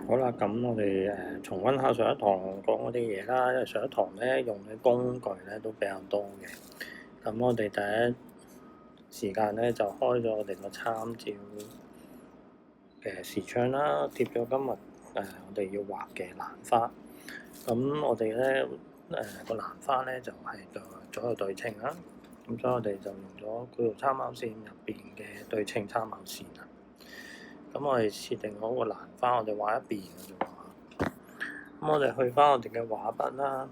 好啦，咁我哋重溫下上一堂講嗰啲嘢啦，因為上一堂咧用嘅工具咧都比較多嘅。咁我哋第一時間咧就開咗我哋個參照嘅視窗啦，貼咗今日我哋要畫嘅蘭花。咁我哋咧個蘭花咧就係左右對稱啦。咁所以我哋就用咗嗰條參考線入邊嘅對稱參考線啦。咁我哋設定好個蘭花，我哋畫一邊嘅啫喎。咁我哋去翻我哋嘅畫筆啦。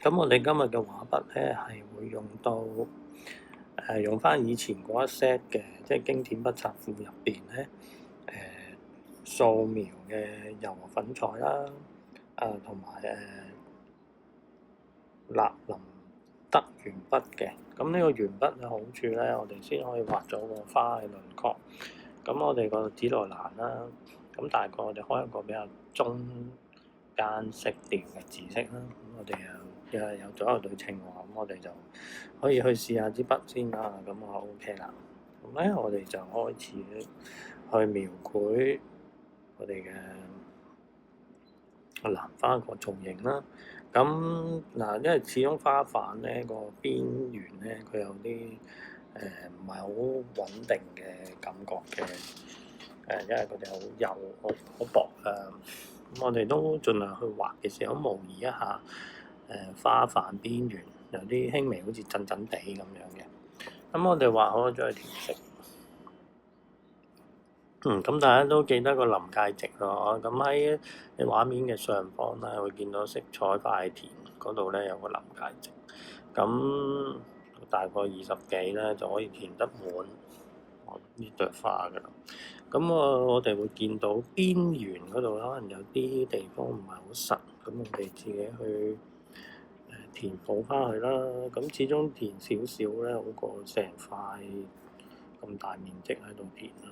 咁我哋今日嘅畫筆咧係會用到用翻以前嗰一 set 嘅，即係經典筆插庫入邊咧素描嘅柔和粉彩啦，同埋立林德鉛筆嘅。咁呢個鉛筆嘅好處咧，我哋先可以畫咗個花嘅輪廓。咁我哋個紫羅蘭啦，咁大概我哋開一個比較中間色調嘅紫色啦。咁我哋又有左右對稱喎，咁我哋就可以去試下支筆先啦。咁我 OK 啦。咁咧我哋就開始去描繪我哋嘅蘭花個造型啦。咁嗱，因為始終花瓣咧個邊緣咧，佢有啲唔係好穩定嘅感覺嘅，因為佢哋好幼、好薄啊。咁我哋都盡量去畫嘅時候模擬一下花瓣邊緣有啲輕微好似震震地咁樣嘅。咁我哋畫好咗去調色。咁大家都記得個臨界值咯。咁喺畫面嘅上方咧，會見到色彩快填嗰度咧有個臨界值。咁大概20幾咧就可以填得滿呢朵花㗎啦。咁我哋會見到邊緣嗰度可能有啲地方唔係好實，咁我哋自己去填補翻佢啦。咁始終填少少咧，好過成塊咁大面積喺度填啦。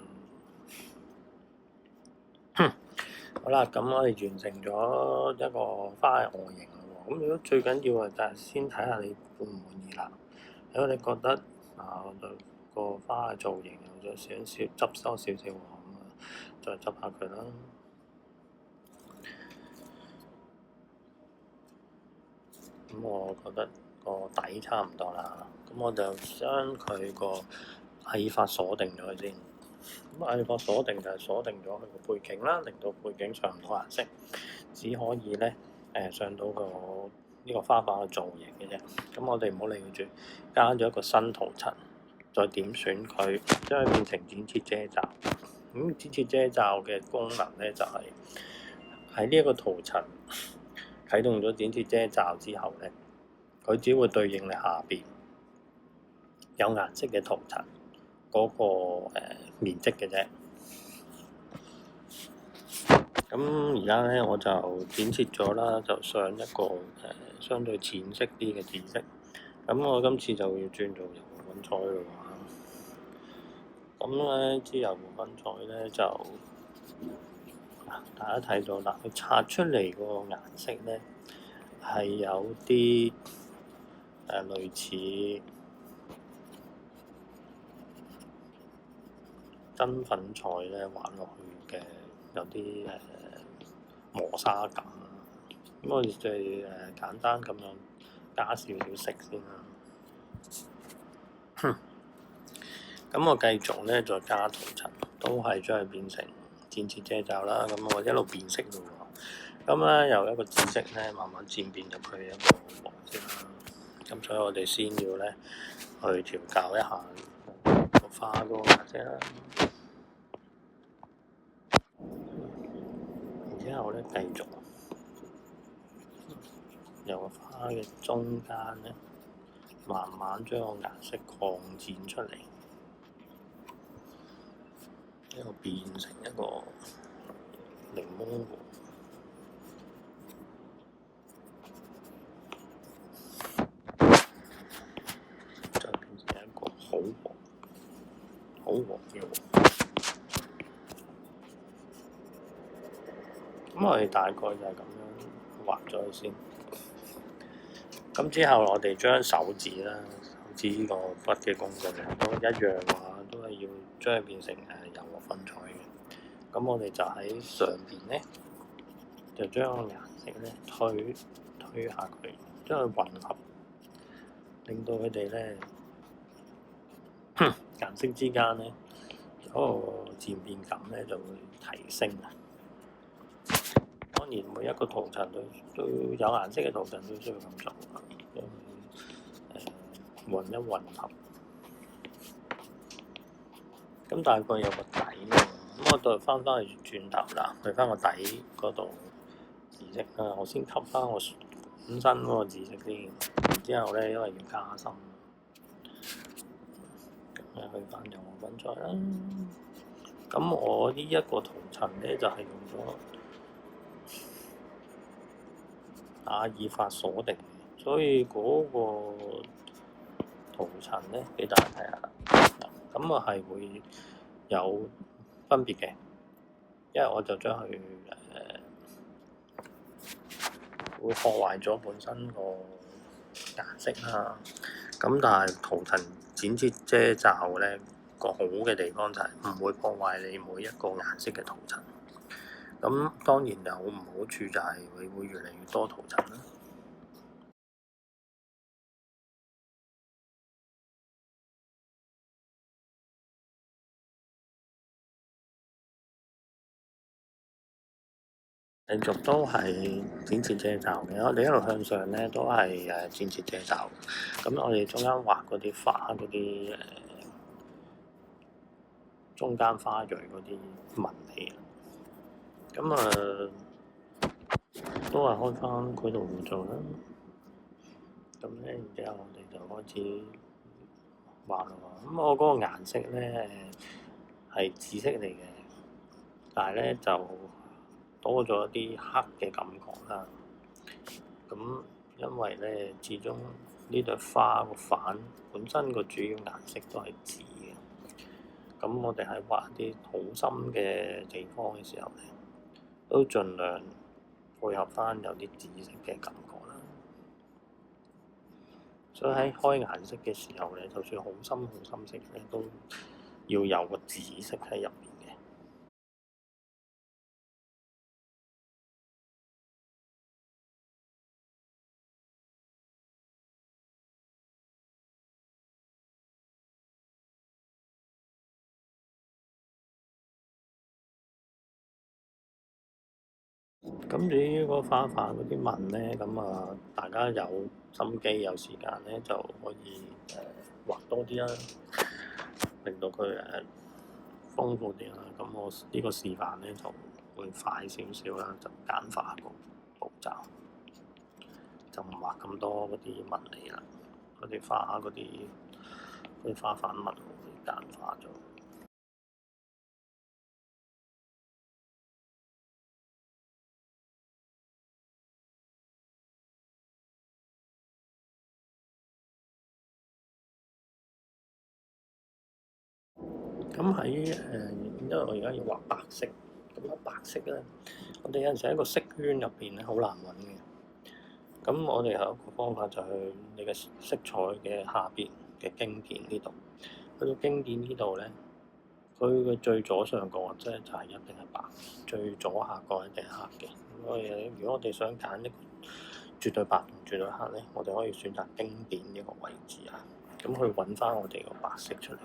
好啦，咁我哋完成咗一個花嘅外形啦喎。咁如果最緊要啊，就係先睇下你滿唔滿意啦。如果你覺得個花嘅造型有咗少少執多少少喎，咁再執下佢啦。咁我覺得個底差唔多啦，咁我就將佢個藝法鎖定咗佢先。咁藝法鎖定就係鎖定咗佢個背景啦，令到背景上唔到顏色，只可以咧上到呢個花瓣嘅造型嘅啫。咁我哋唔好理佢住，加咗一個新圖層，再點選佢，將佢變成剪切遮罩。咁剪切遮罩嘅功能咧就係喺呢一個圖層啟動咗剪切遮罩之後咧，佢只會對應你下邊有顏色嘅圖層嗰個面積嘅啫。咁而家咧我就剪切咗啦，就上一個相對淺色啲嘅紫色。咁我今次就要轉做柔和粉彩嘅話，咁咧支柔和粉彩咧就大家睇到啦，佢擦出嚟個顏色咧係有啲類似真粉彩咧畫落去嘅，有啲磨砂感。咁我哋最簡單咁樣加少少色先啦。咁我繼續咧再加圖層，都係將佢變成剪切遮罩啦。咁我一路變色咯喎。咁咧由一個紫色咧慢慢漸變入去一個黃色啦。咁所以我哋先要咧去調校一下個花嗰個顏色啦。然之後咧繼續由個花嘅中間咧，慢慢將個顏色擴展出嚟，一路變成一個檸檬黃，再變成一個好黃嘅黃。咁我哋大概就係咁樣畫咗佢先。咁之後我哋將手指啦，手指呢個筆嘅工具都一樣話，都係要將佢變成柔和粉彩嘅。咁我哋就喺上邊咧，就將個顏色咧推下佢，將佢混合，令到佢哋咧顏色之間咧嗰個漸變感咧就會提升啊！當然每一個圖層都有顏色嘅圖層都需要咁做啊，將佢混一混合。咁大概有個底喎，咁我再翻去轉頭啦，去翻個底嗰度紫色啦，我先吸翻我本身嗰個紫色先，然之後咧因為要加深，咁去翻油畫粉彩啦。咁我呢一個圖層咧就係用咗阿爾法鎖定，所以嗰個圖層咧俾大家睇下啦。咁啊係會有分別嘅，因為我就將佢會破壞咗本身個顏色啦。咁但係圖層剪接遮罩咧個好嘅地方就係唔會破壞你每一個顏色嘅圖層。咁當然有唔好處就係你會越嚟越多圖層啦。繼續都係剪接遮罩嘅，我哋一路向上咧都係剪接遮罩。咁我哋中間畫嗰啲花嗰啲中間花蕊嗰啲紋理，咁都係開翻佢度做啦。咁咧，然之後我哋就開始畫啦。咁我嗰個顏色咧係紫色嚟嘅，但係咧就多咗啲黑嘅感覺啦。咁因為咧，始終呢朵花個瓣本身個主要顏色都係紫嘅。咁我哋喺畫啲好深嘅地方嘅時候咧，都盡量配合翻有啲紫色嘅感覺啦。所以喺開顏色嘅時候咧，就算好深好深色咧，都要有個紫色喺入邊嘅。咁至於嗰個花瓣嗰啲紋咧，大家有心機有時間咧，就可以畫多啲啦，令到佢豐富啲啦。咁我呢個示範咧就會快少少啦，就簡化個步驟，就唔畫咁多嗰啲紋理啦，嗰啲花嗰啲花瓣紋會簡化咗。咁因為我而家要畫白色，咁白色咧，我哋有陣時喺個色圈入邊咧好難揾嘅。咁我哋有一個方法就係你嘅色彩嘅下邊嘅經典呢度，去到經典呢度咧，佢嘅最左上角即係就係一定係白，最左下角一定係黑嘅。如果我哋想揀一個絕對白同絕對黑咧，我哋可以選擇經典呢個位置啊，咁去揾翻我哋個白色出嚟。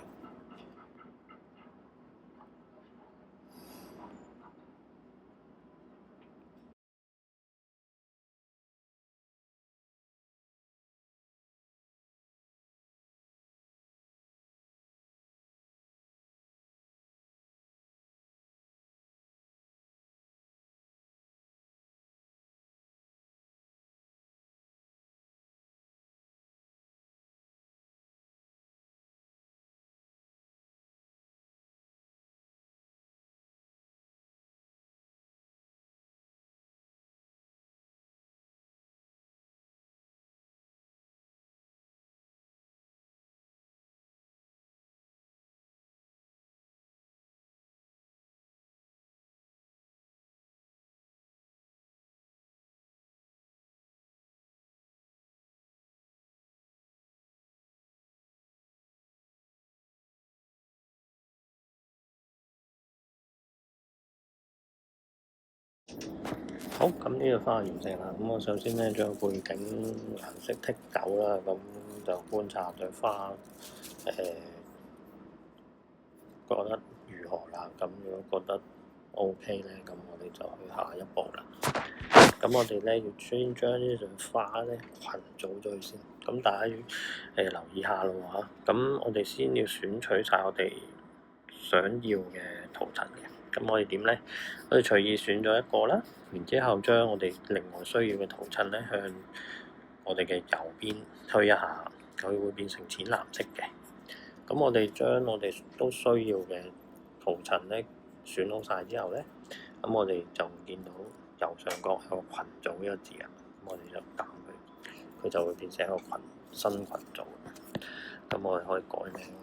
好，咁呢個花完成啦。咁我首先咧將背景顏色剔走啦，咁就觀察對花覺得如何啦。咁如果覺得 OK 咧，咁我哋就去下一步啦。咁我哋咧要先將呢朵花咧群組咗佢先。咁大家要留意下咯喎。咁我哋先要選取晒我哋想要嘅圖層嘅。咁我哋點咧？我哋隨意選咗一個啦，然之後將我哋另外需要嘅圖層咧向我哋嘅右邊推一下，佢會變成淺藍色嘅。咁我哋將我哋都需要嘅圖層咧選好晒之後咧，咁我哋就見到右上角有個群組呢個字啊，咁我哋就撳佢，佢就會變成一個新群組。咁我哋可以改名啦。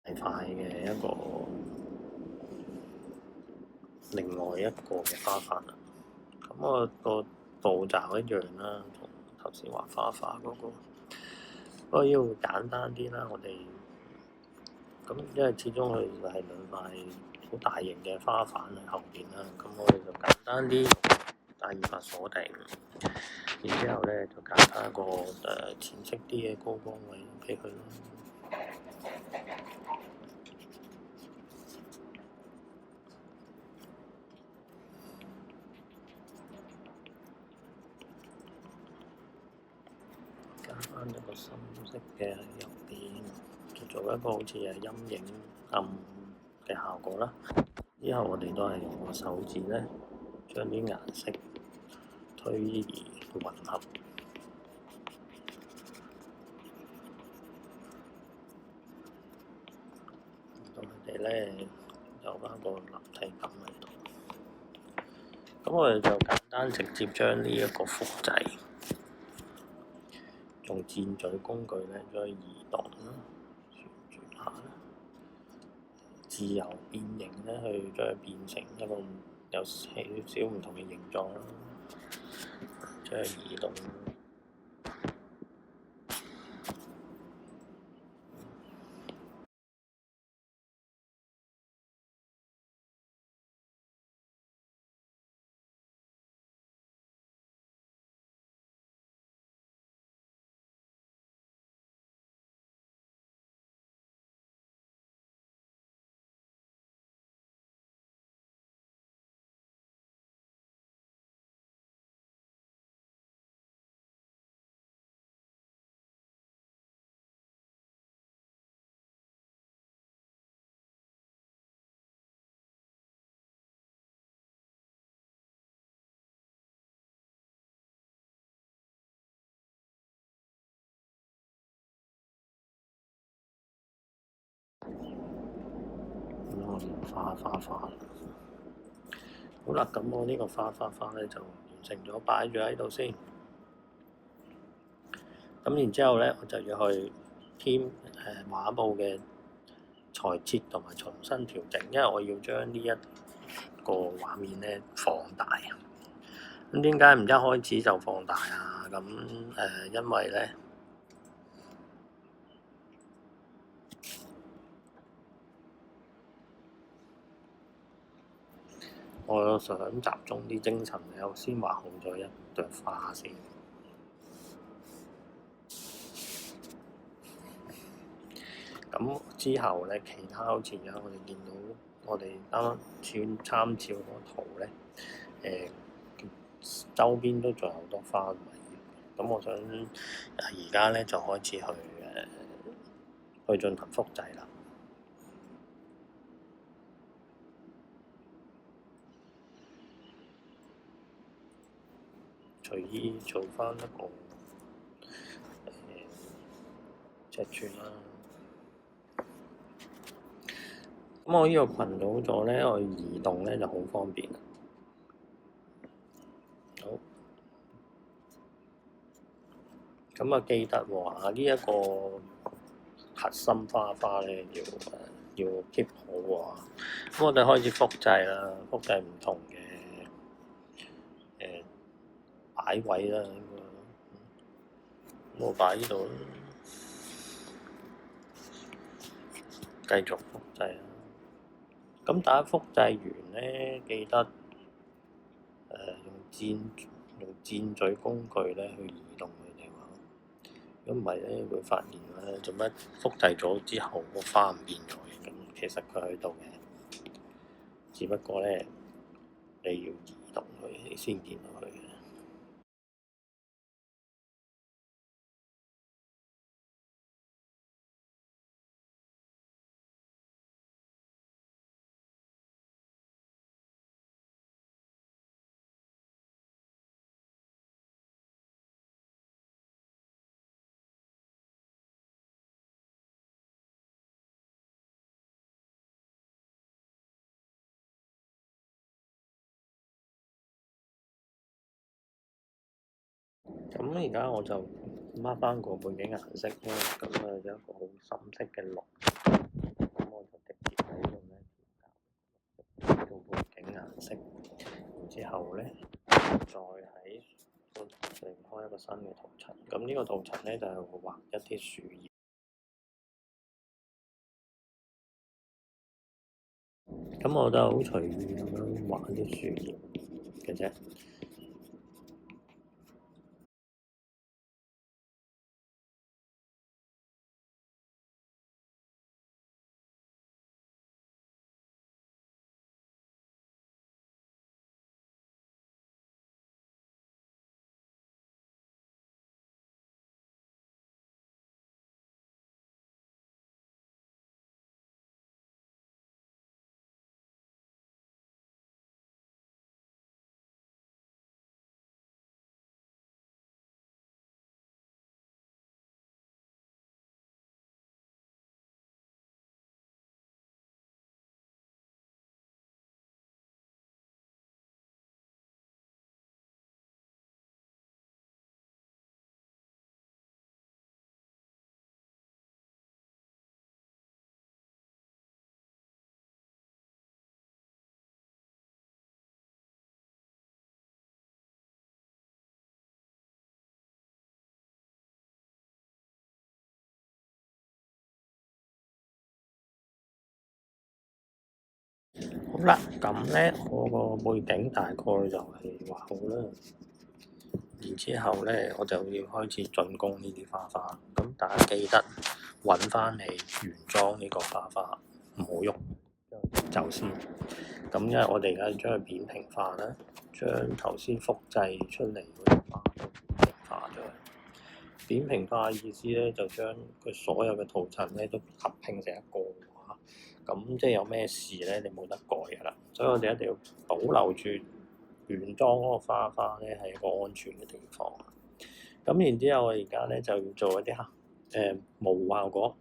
係塊嘅一個另外一個嘅花瓣啦。咁我個步驟一樣啦，同頭先畫花嗰個，不過要簡單啲啦。我哋咁因為始終佢係兩塊好大型嘅花瓣喺後邊啦，咁我哋就簡單啲帶二法鎖定，然之後咧就揀翻一個淺色啲嘅高光位俾佢咯。加翻一個深色嘅入邊，就做一個好似係陰影暗嘅效果啦。之後我哋都係用個手指咧，將啲顏色推移混合，咁佢哋咧有翻個立體感喺度。咁我哋就簡單直接將呢一個複製，用箭嘴工具咧將佢移動啦、旋轉下啦、自由變形咧，去將佢變成一個有少少唔同嘅形狀啦，將佢移動。花好啦，咁我呢個花咧就完成咗，擺咗喺度先。咁然之後咧，我就要去添畫布嘅裁切同埋重新調整，因為我要將呢一個畫面咧放大。咁點解唔一開始就放大啊？咁因為咧，我想集中啲精神，我先畫好咗一朵花先。咁之後咧，其他好似而家我哋見到，我哋啱啱參照嗰個圖咧，周邊都仲有好多花圍。咁我想而家咧就開始去進行複製啦。隨意做翻一個尺寸啦。咁我呢個群組咗咧，我移動咧就好方便。好，咁啊記得話呢一個核心花咧要 keep 好喎。咁我哋開始複製啦，複製唔同嘅擺位啦，咁我擺呢度，繼續複製啦。咁大家複製完咧，記得用箭嘴工具咧去移動佢哋喎。如果唔係咧，會發現咧做乜複製咗之後個花唔變咗嘅？咁其實佢喺度嘅，只不過咧你要移動佢，你先見到佢嘅。咁而家我就抹翻個背景顏色咧，咁啊有一個好深色嘅綠，咁我就直接喺度咧調校個背景顏色，然之後咧再喺個上開一個新嘅圖層，咁呢個圖層咧就係畫一啲樹葉，咁我就好隨意咁樣畫啲樹葉嘅啫。好啦，咁咧我個背景大概就係畫好啦，然之後咧我就要開始進攻呢啲花花。咁大家記得揾翻你原裝呢個花花，唔好喐，走先。咁因為我哋而家將佢扁平化啦，將頭先複製出嚟嗰啲花都扁平化咗。扁平化嘅意思咧，就將佢所有嘅圖層咧都合拼成一個畫。咁即係有咩事咧，你冇得改㗎啦。所以我哋一定要保留住原裝嗰個花花咧，係一個安全嘅地方。咁然之後，我而家咧就要做一啲模糊效果。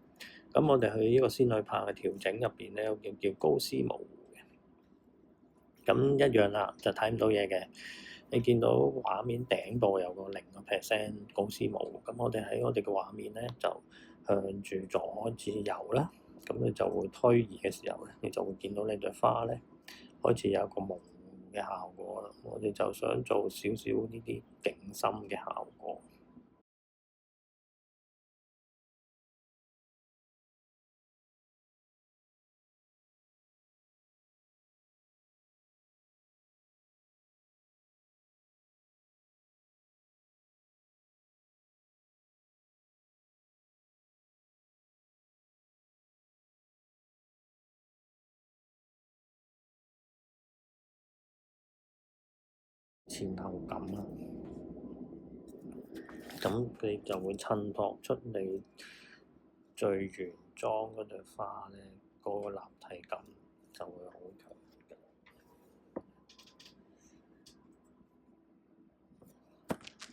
咁我哋去呢個仙女棒嘅調整入邊咧，有叫高斯模糊嘅。咁一樣啦，就睇唔到嘢嘅。你見到畫面頂部有個0% 高斯模糊，咁我哋喺我哋嘅畫面咧就向住左至右啦。咁你就會推移嘅時候咧，你就會見到你朵花咧開始有一個模糊嘅效果啦。我哋就想做少少呢啲景深嘅效果。前後感啊，咁你就會襯托出你最原裝嗰朵花咧，嗰個立體感就會好強。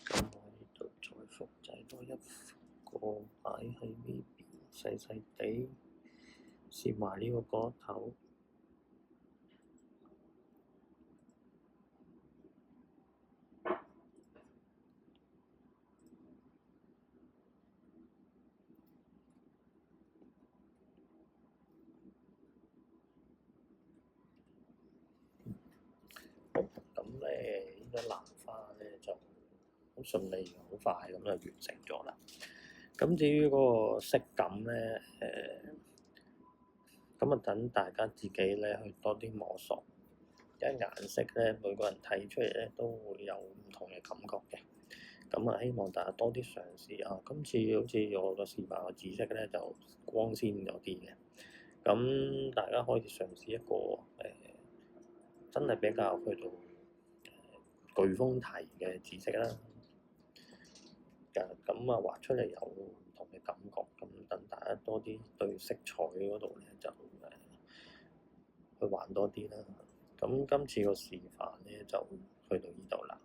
咁我呢度再複製多一個個擺喺呢邊，細細地攝埋呢個角頭。咁咧，呢個蘭花咧就好順利，好快咁就完成咗啦。咁至於嗰個色感咧，咁啊等大家自己咧去多啲摸索。因為顏色咧，每個人睇出嚟咧都會有唔同嘅感覺嘅。咁啊，希望大家多啲嘗試啊！今次好似我個示範個紫色咧就光鮮咗啲嘅。咁大家可以嘗試一個真係比較去到颶風提嘅紫色啦。咁啊，畫出嚟有唔同嘅感覺。咁等大家多啲對色彩嗰度咧就去玩多啲啦。咁今次個示範咧就去到呢度啦。